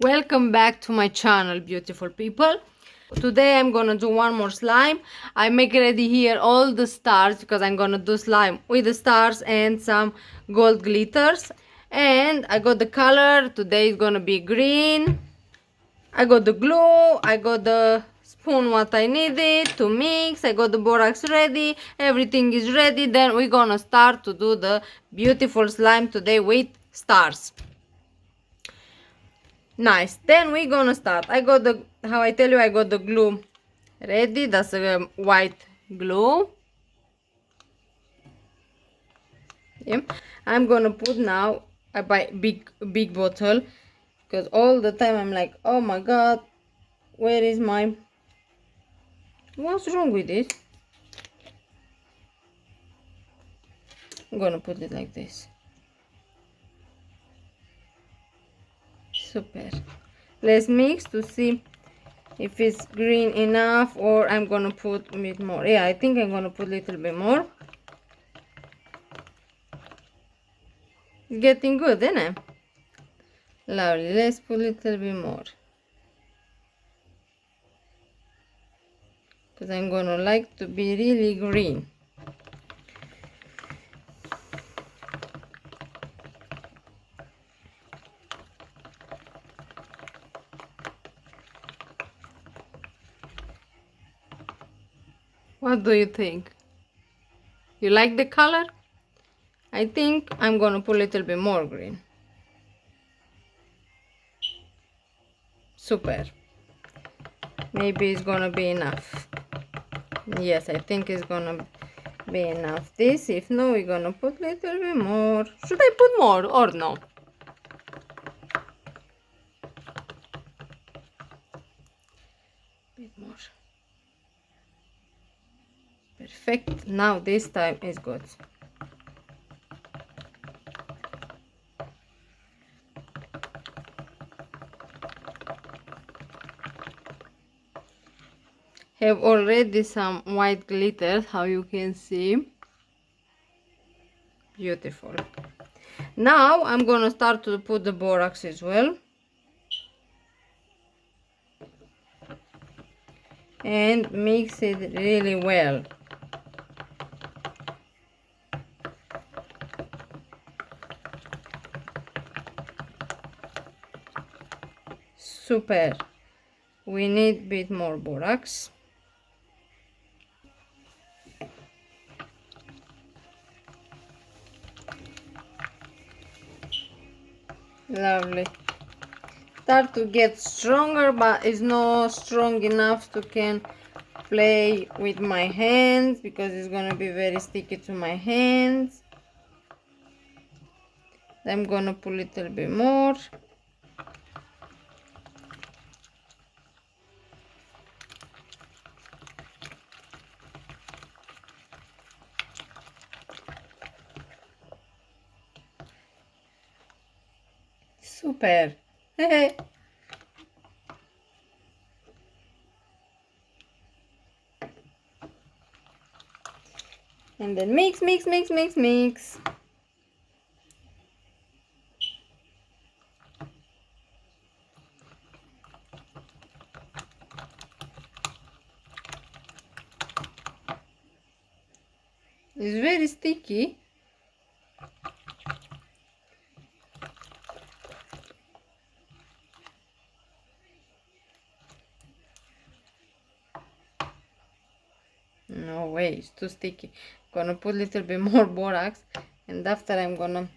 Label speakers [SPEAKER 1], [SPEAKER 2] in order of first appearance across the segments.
[SPEAKER 1] Welcome back to my channel, beautiful people. Today I'm gonna do one more slime. I make ready here all the stars because I'm gonna do slime with the stars and some gold glitters. And I got the color. Today is gonna be green. I got the glue. I got the spoon what I needed to mix. I got the borax ready. Everything is ready. Then we're gonna start to do the beautiful slime today with stars. Nice. Then we're gonna start. I got the, how I tell you, I got the glue ready. That's a white glue. Yep. I'm gonna put now, I buy big bottle because all the time I'm like, oh my god, where is my, what's wrong with this? I'm gonna put it like this. Super. Let's mix to see if it's green enough, or I'm gonna put a bit more. Yeah, I think I'm gonna put a little bit more. It's getting good, isn't it? Lovely. Let's put a little bit more, because I'm gonna like to be really green. What do you think? You like the color? I think I'm gonna put a little bit more green. Super. Maybe it's gonna be enough. Yes, I think it's gonna be enough. This, if no, we're gonna put a little bit more. Should I put more or no? Bit more. Perfect. Now this time is good. Have already some white glitter, how you can see. Beautiful. Now I'm gonna start to put the borax as well. And mix it really well. Super. We need a bit more borax. Lovely. Start to get stronger, but it's not strong enough to can play with my hands, because it's gonna be very sticky to my hands. I'm gonna put a little bit more. Super. And then mix, mix, mix, mix, mix. It's very sticky. No way, it's too sticky. Gonna put a little bit more borax, and after I'm gonna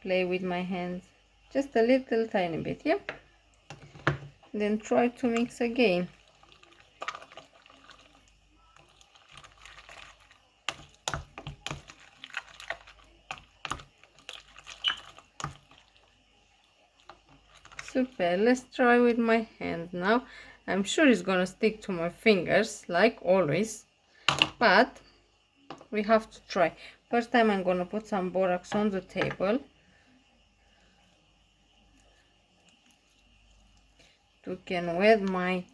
[SPEAKER 1] play with my hands just a little tiny bit. Yeah, then try to mix again. Super. Let's try with my hand now. I'm sure it's gonna stick to my fingers like always, but we have to try. First time I'm gonna put some borax on the table to can wet my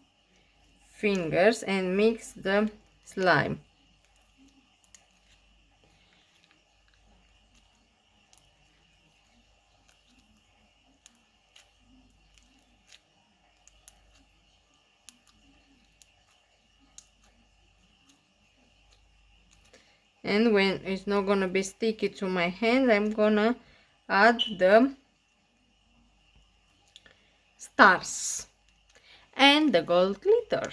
[SPEAKER 1] fingers and mix the slime. And when it's not gonna be sticky to my hand, I'm gonna add the stars and the gold glitter.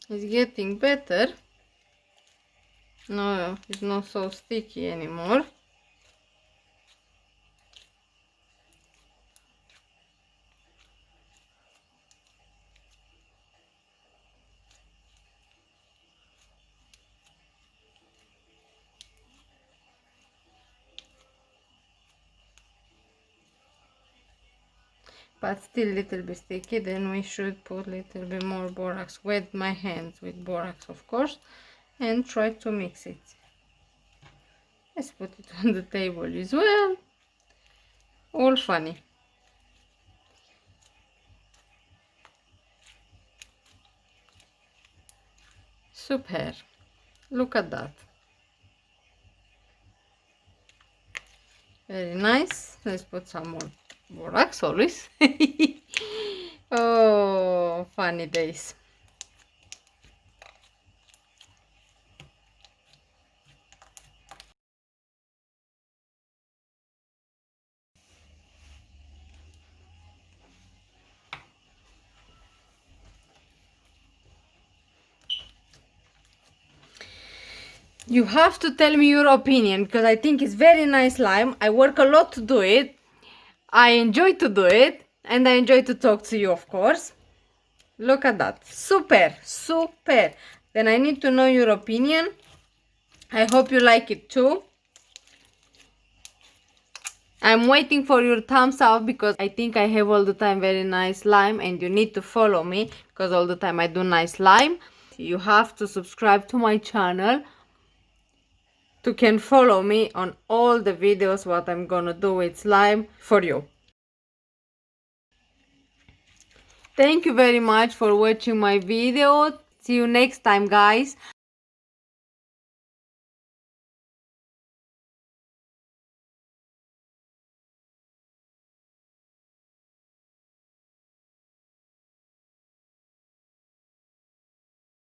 [SPEAKER 1] It's getting better. No, it's not so sticky anymore. But still a little bit sticky. Then we should put a little bit more borax. Wet my hands with borax, of course, and try to mix it. Let's put it on the table as well. All funny. Super. Look at that. Very nice. Let's put some more borax always. Oh, funny days. You have to tell me your opinion because I think it's very nice slime. I work a lot to do it. I enjoy to do it and I enjoy to talk to you, of course. Look at that. Super, super. Then I need to know your opinion. I hope you like it too. I'm waiting for your thumbs up because I think I have all the time very nice slime and you need to follow me because all the time I do nice slime. You have to subscribe to my channel to can follow me on all the videos what I'm gonna do with slime for you. Thank you very much for watching my video. See you next time, guys.